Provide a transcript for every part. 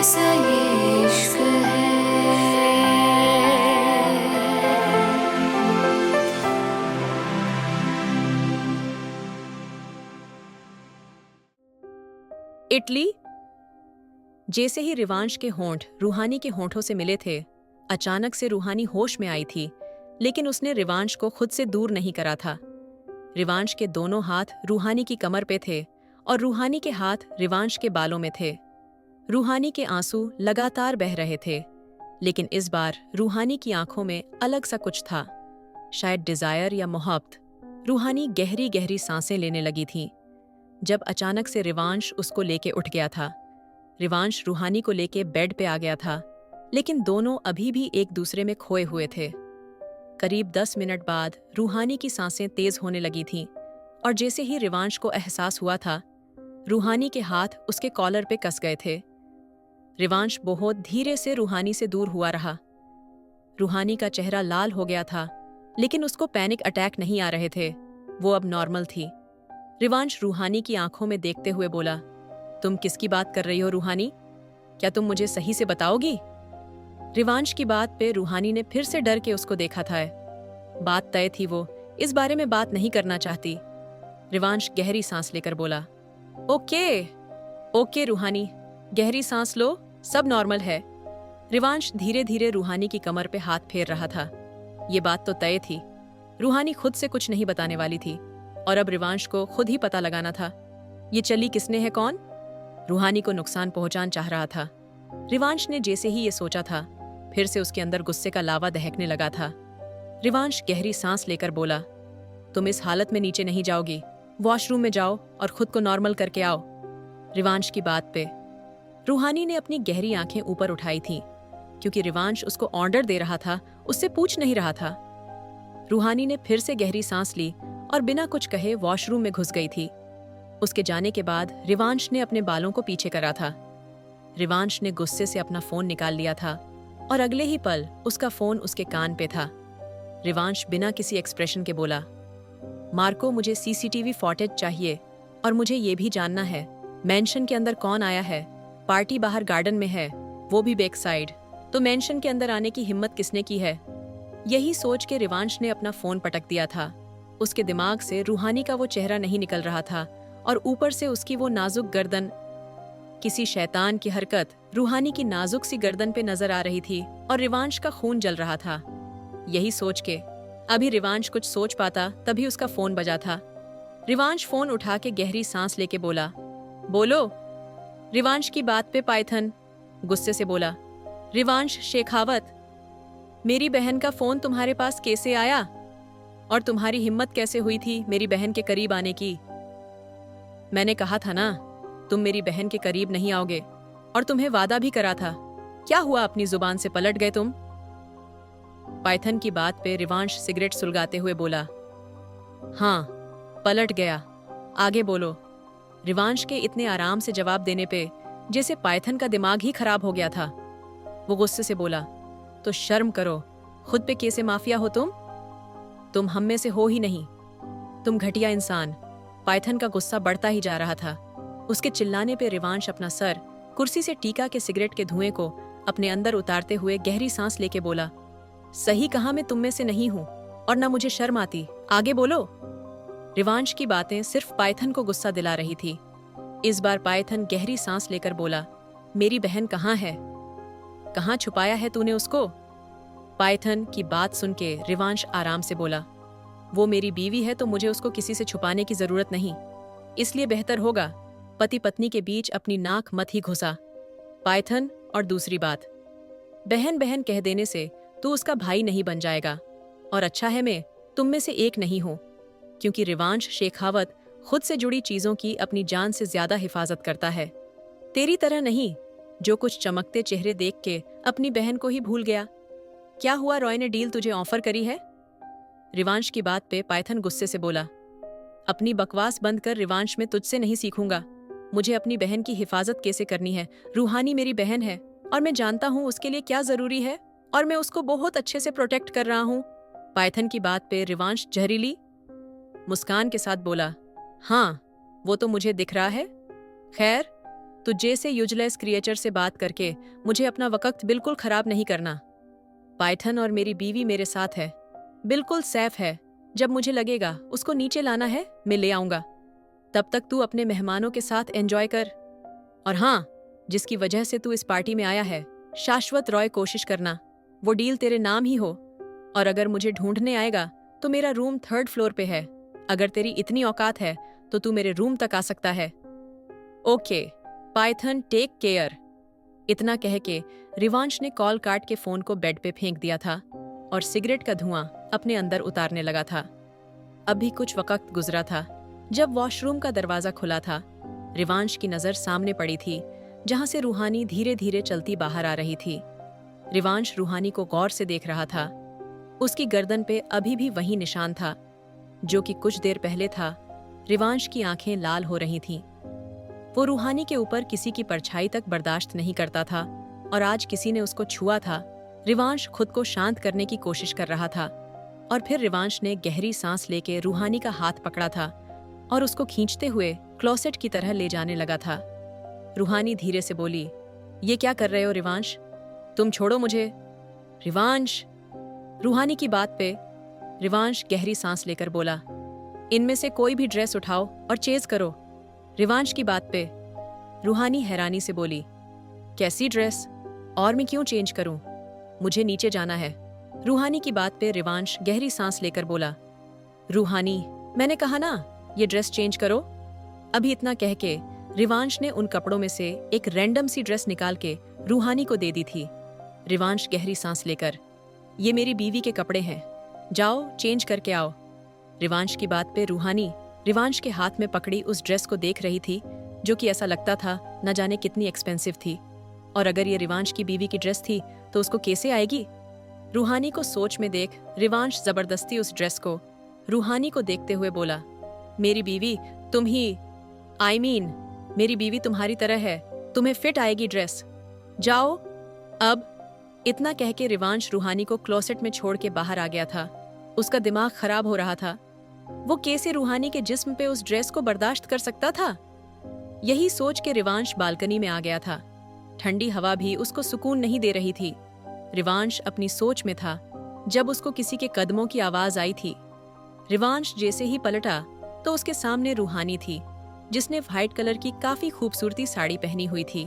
कैसा ये इश्क है। इटली। जैसे ही रिवांश के होंठ रूहानी के होंठों से मिले थे, अचानक से रूहानी होश में आई थी, लेकिन उसने रिवांश को खुद से दूर नहीं करा था। रिवांश के दोनों हाथ रूहानी की कमर पे थे और रूहानी के हाथ रिवांश के बालों में थे। रूहानी के आंसू लगातार बह रहे थे, लेकिन इस बार रूहानी की आंखों में अलग सा कुछ था, शायद डिजायर या मोहब्बत। रूहानी गहरी गहरी सांसें लेने लगी थी जब अचानक से रिवांश उसको लेके उठ गया था। रिवांश रूहानी को लेके बेड पे आ गया था, लेकिन दोनों अभी भी एक दूसरे में खोए हुए थे। करीब 10 मिनट बाद रूहानी की सांसें तेज होने लगी थीं, और जैसे ही रिवांश को एहसास हुआ था, रूहानी के हाथ उसके कॉलर पे कस गए थे। रिवांश बहुत धीरे से रूहानी से दूर हुआ रहा। रूहानी का चेहरा लाल हो गया था, लेकिन उसको पैनिक अटैक नहीं आ रहे थे, वो अब नॉर्मल थी। रिवांश रूहानी की आंखों में देखते हुए बोला, तुम किसकी बात कर रही हो रूहानी? क्या तुम मुझे सही से बताओगी? रिवांश की बात पे रूहानी ने फिर से डर के उसको देखा था। बात तय थी, वो इस बारे में बात नहीं करना चाहती। रिवांश गहरी सांस लेकर बोला, ओके ओके रूहानी, गहरी सांस लो, सब नॉर्मल है। रिवांश धीरे धीरे रूहानी की कमर पे हाथ फेर रहा था। ये बात तो तय थी, रूहानी खुद से कुछ नहीं बताने वाली थी, और अब रिवांश को खुद ही पता लगाना था। ये चली किसने है, कौन? रूहानी को नुकसान पहुंचाना चाह रहा था। रिवांश ने जैसे ही ये सोचा था, फिर से उसके अंदर गुस्से का लावा दहकने लगा था। रिवांश गहरी सांस लेकर बोला, तुम इस हालत में नीचे नहीं जाओगी, वॉशरूम में जाओ और खुद को नॉर्मल करके आओ। रिवांश की बात पे रूहानी ने अपनी गहरी आंखें ऊपर उठाई थीं, क्योंकि रिवांश उसको ऑर्डर दे रहा था, उससे पूछ नहीं रहा था। रूहानी ने फिर से गहरी सांस ली और बिना कुछ कहे वॉशरूम में घुस गई थी। उसके जाने के बाद रिवांश ने अपने बालों को पीछे करा था। रिवांश ने गुस्से से अपना फोन निकाल लिया था, और अगले ही पल उसका फोन उसके कान पे था। रिवांश बिना किसी एक्सप्रेशन के बोला, मार्को, मुझे सीसीटीवी फुटेज चाहिए, और मुझे ये भी जानना है मेंशन के अंदर कौन आया है। पार्टी बाहर गार्डन में है, वो भी बैक साइड, तो मेंशन के अंदर आने की हिम्मत किसने की है? यही सोच के रिवांश ने अपना फोन पटक दिया था। उसके दिमाग से रूहानी का वो चेहरा नहीं निकल रहा था, और ऊपर से उसकी वो नाजुक गर्दन। किसी शैतान की हरकत रूहानी की नाजुक सी गर्दन पे नजर आ रही थी, और रिवांश का खून जल रहा था। यही सोच के अभी रिवांश कुछ सोच पाता, तभी उसका फोन बजा था। रिवांश फोन उठा के गहरी सांस लेके बोला, बोलो। रिवांश की बात पे पाइथन गुस्से से बोला, रिवांश शेखावत, मेरी बहन का फोन तुम्हारे पास कैसे आया? और तुम्हारी हिम्मत कैसे हुई थी मेरी बहन के करीब आने की? मैंने कहा था ना, तुम मेरी बहन के करीब नहीं आओगे, और तुम्हें वादा भी करा था। क्या हुआ, अपनी जुबान से पलट गए तुम? पाइथन की बात पे रिवांश सिगरेट सुलगाते हुए बोला, हाँ, पलट गया, आगे बोलो। रिवांश के इतने आराम से जवाब देने पे जैसे पाइथन का दिमाग ही खराब हो गया था। वो गुस्से से बोला, तो शर्म करो, खुद पे कैसे माफिया हो तुम हम में से हो ही नहीं, तुम घटिया इंसान। पाइथन का गुस्सा बढ़ता ही जा रहा था। उसके चिल्लाने पे रिवांश अपना सर कुर्सी से टीका के सिगरेट के धुएं को अपने अंदर उतारते हुए गहरी सांस लेके बोला, सही कहा, मैं तुम में से नहीं हूं, और ना मुझे शर्म आती, आगे बोलो। रिवांश की बातें सिर्फ पाइथन को गुस्सा दिला रही थी। इस बार पाइथन गहरी सांस लेकर बोला, मेरी बहन कहाँ है? कहाँ छुपाया है तूने उसको? पाइथन की बात सुन के रिवांश आराम से बोला, वो मेरी बीवी है, तो मुझे उसको किसी से छुपाने की जरूरत नहीं, इसलिए बेहतर होगा पति पत्नी के बीच अपनी नाक मत ही घुसा। पाइथन, और दूसरी बात, बहन बहन कह देने से तू उसका भाई नहीं बन जाएगा, और अच्छा है मैं तुम में से एक नहीं हूं, क्योंकि रिवांश शेखावत खुद से जुड़ी चीजों की अपनी जान से ज्यादा हिफाजत करता है। तेरी तरह नहीं, जो कुछ चमकते चेहरे देख के अपनी बहन को ही भूल गया। क्या हुआ, रॉय ने डील तुझे ऑफर करी है? रिवांश की बात पे पाइथन गुस्से से बोला, अपनी बकवास बंद कर रिवांश, में तुझसे नहीं सीखूंगा। मुझे अपनी बहन की हिफाजत कैसे करनी है। रूहानी मेरी बहन है, और मैं जानता हूँ उसके लिए क्या जरूरी है, और मैं उसको बहुत अच्छे से प्रोटेक्ट कर रहा हूँ। पाइथन की बात पे रिवांश जहरीली मुस्कान के साथ बोला, हाँ, वो तो मुझे दिख रहा है। खैर, तो जैसे यूजलेस क्रिएचर से बात करके मुझे अपना वक्त बिल्कुल खराब नहीं करना। पाइथन और मेरी बीवी मेरे साथ है, बिल्कुल सेफ है। जब मुझे लगेगा उसको नीचे लाना है, मैं ले आऊंगा। तब तक तू अपने मेहमानों के साथ एंजॉय कर। और हाँ, जिसकी वजह से तू इस पार्टी में आया है, शाश्वत रॉय कोशिश करना वो डील तेरे नाम ही हो। और अगर मुझे ढूंढने आएगा तो मेरा रूम 3rd फ्लोर पे है। अगर तेरी इतनी औकात है तो तू मेरे रूम तक आ सकता है। Okay Python, take care. इतना कह के रिवांश ने कॉल काट के फोन को बेड पे फेंक दिया था और सिगरेट का धुआं अपने अंदर उतारने लगा था। अभी कुछ वक्त गुजरा था जब वॉशरूम का दरवाजा खुला था। रिवांश की नजर सामने पड़ी थी, जहां से रूहानी धीरे धीरे चलती बाहर आ रही थी। रिवांश रूहानी को गौर से देख रहा था। उसकी गर्दन पे अभी भी वही निशान था जो कि कुछ देर पहले था। रिवांश की आंखें लाल हो रही थीं। वो रूहानी के ऊपर किसी की परछाई तक बर्दाश्त नहीं करता था और आज किसी ने उसको छुआ था। रिवांश खुद को शांत करने की कोशिश कर रहा था और फिर रिवांश ने गहरी सांस लेके रूहानी का हाथ पकड़ा था और उसको खींचते हुए क्लोसेट की तरह ले जाने लगा था। रूहानी धीरे से बोली, ये क्या कर रहे हो रिवांश? तुम छोड़ो मुझे। रिवांश। रूहानी की बात पे रिवांश गहरी सांस लेकर बोला, इनमें से कोई भी ड्रेस उठाओ और चेज करो। रिवांश की बात पे रूहानी हैरानी से बोली, कैसी ड्रेस? और मैं क्यों चेंज करूं? मुझे नीचे जाना है। रूहानी की बात पे रिवांश गहरी सांस लेकर बोला, रूहानी, मैंने कहा ना ये ड्रेस चेंज करो। अभी इतना कह के रिवांश ने उन कपड़ों में से एक रैंडम सी ड्रेस निकाल के रूहानी को दे दी थी। रिवांश गहरी सांस लेकर, ये मेरी बीवी के कपड़े हैं, जाओ चेंज करके आओ। रिवांश की बात पे रूहानी रिवांश के हाथ में पकड़ी उस ड्रेस को देख रही थी जो कि ऐसा लगता था न जाने कितनी एक्सपेंसिव थी। और अगर ये रिवांश की बीवी की ड्रेस थी तो उसको कैसे आएगी? रूहानी को सोच में देख रिवांश जबरदस्ती उस ड्रेस को रूहानी को देखते हुए बोला, मेरी बीवी तुम ही, मेरी बीवी तुम्हारी तरह है, तुम्हें फिट आएगी ड्रेस, जाओ अब। इतना कह के रिवांश रूहानी को क्लोसेट में छोड़ के बाहर आ गया था। उसका दिमाग खराब हो रहा था। वो कैसे रूहानी के जिस्म पे उस ड्रेस को बर्दाश्त कर सकता था? यही सोच के रिवांश बालकनी में आ गया था। ठंडी हवा भी उसको सुकून नहीं दे रही थी। रिवांश अपनी सोच में था जब उसको किसी के कदमों की आवाज आई थी। रिवांश जैसे ही पलटा तो उसके सामने रूहानी थी, जिसने व्हाइट कलर की काफी खूबसूरती साड़ी पहनी हुई थी।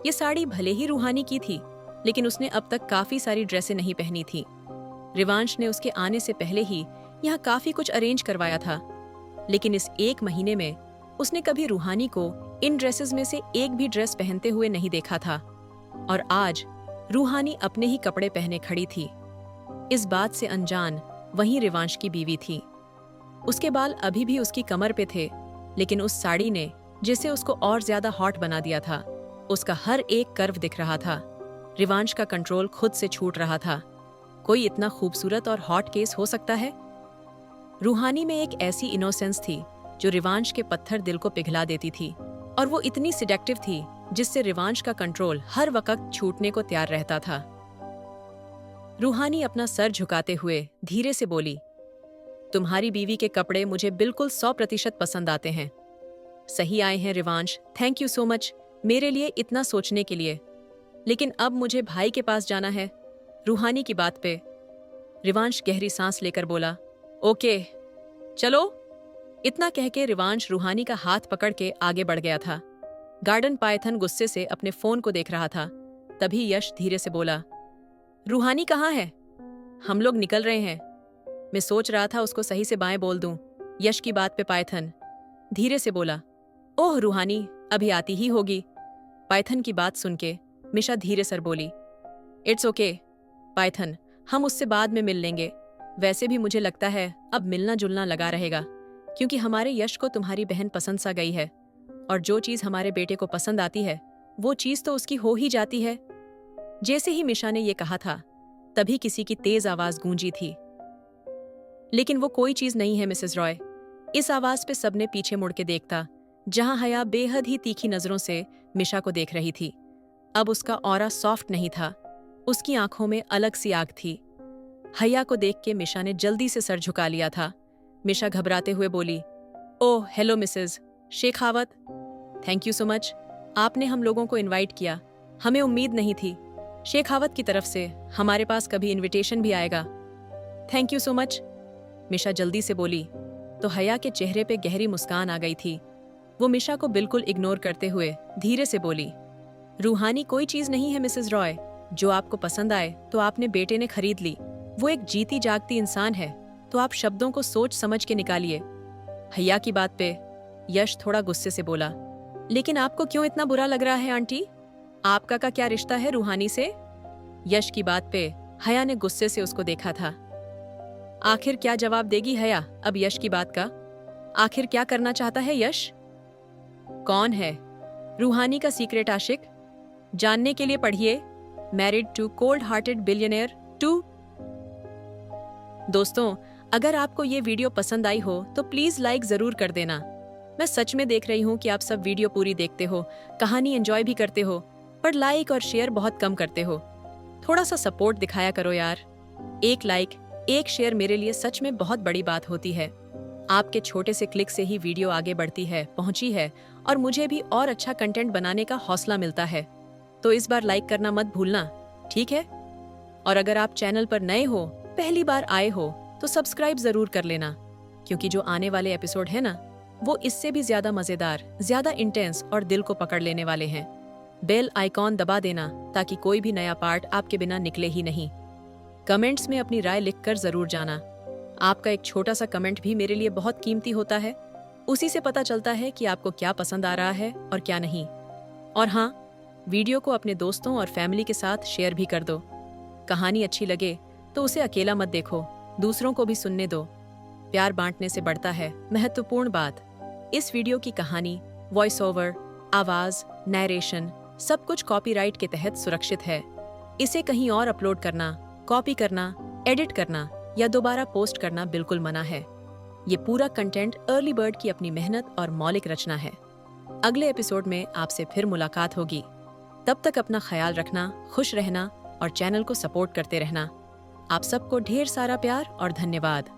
ये साड़ी भले ही रूहानी की थी, लेकिन उसने अब तक काफी सारी ड्रेसें नहीं पहनी थी। रिवांश ने उसके आने से पहले ही यहाँ काफी कुछ अरेंज करवाया था, लेकिन इस 1 महीने में उसने कभी रूहानी को इन ड्रेसेस में से एक भी ड्रेस पहनते हुए नहीं देखा था। और आज रूहानी अपने ही कपड़े पहने खड़ी थी। इस बात से अनजान वहीं रिवांश की बीवी थी। उसके बाल अभी भी उसकी कमर पे थे, लेकिन उस साड़ी ने जिसे उसको और ज्यादा हॉट बना दिया था। उसका हर एक कर्व दिख रहा था। रिवांश का कंट्रोल खुद से छूट रहा था। कोई इतना खूबसूरत और हॉट केस हो सकता है? रूहानी में एक ऐसी इनोसेंस थी जो रिवांश के पत्थर दिल को पिघला देती थी, और वो इतनी सिडेक्टिव थी जिससे रिवांश का कंट्रोल हर वक्त छूटने को तैयार रहता था। रूहानी अपना सर झुकाते हुए धीरे से बोली, तुम्हारी बीवी के कपड़े मुझे बिल्कुल 100% पसंद आते हैं। सही आए हैं Rivansh, thank you so much मेरे लिए इतना सोचने के लिए। लेकिन अब मुझे भाई के पास जाना है। रूहानी की बात पे रिवांश गहरी सांस लेकर बोला, ओके चलो। इतना कह के रिवांश रूहानी का हाथ पकड़ के आगे बढ़ गया था। गार्डन पाइथन गुस्से से अपने फोन को देख रहा था। तभी यश धीरे से बोला, रूहानी कहाँ है? हम लोग निकल रहे हैं। मैं सोच रहा था उसको सही से बाएं बोल दूं। यश की बात पे पाइथन धीरे से बोला, ओह रूहानी अभी आती ही होगी। पाइथन की बात सुन के मिशा धीरे सर बोली, इट्स ओके पाइथन, हम उससे बाद में मिल लेंगे। वैसे भी मुझे लगता है अब मिलना जुलना लगा रहेगा, क्योंकि हमारे यश को तुम्हारी बहन पसंद सा गई है, और जो चीज हमारे बेटे को पसंद आती है वो चीज तो उसकी हो ही जाती है। जैसे ही मिशा ने ये कहा था तभी किसी की तेज आवाज गूंजी थी, लेकिन वो कोई चीज नहीं है मिसेस रॉय। इस आवाज पे सबने पीछे मुड़ के देखता, जहां हया बेहद ही तीखी नजरों से मिशा को देख रही थी। अब उसका ऑरा सॉफ्ट नहीं था, उसकी आंखों में अलग सी आग थी। हया को देख के मिशा ने जल्दी से सर झुका लिया था। मिशा घबराते हुए बोली, oh hello Mrs Shekhawat, thank you so much. आपने हम लोगों को इनवाइट किया, हमें उम्मीद नहीं थी। शेखावत की तरफ से हमारे पास कभी इनविटेशन भी आएगा। थैंक यू सो मच, मिशा जल्दी से बोली। तो हया के चेहरे पे गहरी मुस्कान आ गई थी। वो मिशा को बिल्कुल इग्नोर करते हुए धीरे से बोली, रूहानी कोई चीज नहीं है मिसेस रॉय, जो आपको पसंद आए तो आपने बेटे ने खरीद ली। वो एक जीती जागती इंसान है, तो आप शब्दों को सोच समझ के निकालिए। हया की बात पे यश थोड़ा गुस्से से बोला, लेकिन आपको क्यों इतना बुरा लग रहा है आंटी? आपका का क्या रिश्ता है रूहानी से? यश की बात पे हया ने गुस्से से उसको देखा था। आखिर क्या जवाब देगी हया अब यश की बात का? आखिर क्या करना चाहता है यश? कौन है रूहानी का सीक्रेट आशिक? जानने के लिए पढ़िए married to cold hearted billionaire 2। दोस्तों, अगर आपको ये वीडियो पसंद आई हो तो प्लीज लाइक जरूर कर देना। मैं सच में देख रही हूँ कि आप सब वीडियो पूरी देखते हो, कहानी एंजॉय भी करते हो, पर लाइक और शेयर बहुत कम करते हो। थोड़ा सा सपोर्ट दिखाया करो यार। एक लाइक, एक शेयर मेरे लिए सच में बहुत बड़ी बात होती है। आपके छोटे से क्लिक से ही वीडियो आगे बढ़ती है, पहुंची है, और मुझे भी और अच्छा कंटेंट बनाने का हौसला मिलता है। तो इस बार लाइक करना मत भूलना, ठीक है? और अगर आप चैनल पर नए हो, पहली बार आए हो, तो सब्सक्राइब जरूर कर लेना, क्योंकि जो आने वाले एपिसोड है ना, वो इससे भी ज्यादा मजेदार, ज्यादा इंटेंस और दिल को पकड़ लेने वाले हैं। बेल आइकॉन दबा देना ताकि कोई भी नया पार्ट आपके बिना निकले ही नहीं। कमेंट्स में अपनी राय लिखकर जरूर जाना। आपका एक छोटा सा कमेंट भी मेरे लिए बहुत कीमती होता है। उसी से पता चलता है कि आपको क्या पसंद आ रहा है और क्या नहीं। और हाँ, वीडियो को अपने दोस्तों और फैमिली के साथ शेयर भी कर दो। कहानी अच्छी लगे तो उसे अकेला मत देखो, दूसरों को भी सुनने दो। प्यार बांटने से बढ़ता है। महत्वपूर्ण बात, इस वीडियो की कहानी, वॉइस ओवर, आवाज, नैरेशन सब कुछ कॉपीराइट के तहत सुरक्षित है। इसे कहीं और अपलोड करना, कॉपी करना, एडिट करना या दोबारा पोस्ट करना बिल्कुल मना है। ये पूरा कंटेंट अर्ली बर्ड की अपनी मेहनत और मौलिक रचना है। अगले एपिसोड में आपसे फिर मुलाकात होगी। तब तक अपना ख्याल रखना, खुश रहना और चैनल को सपोर्ट करते रहना। आप सबको ढेर सारा प्यार और धन्यवाद।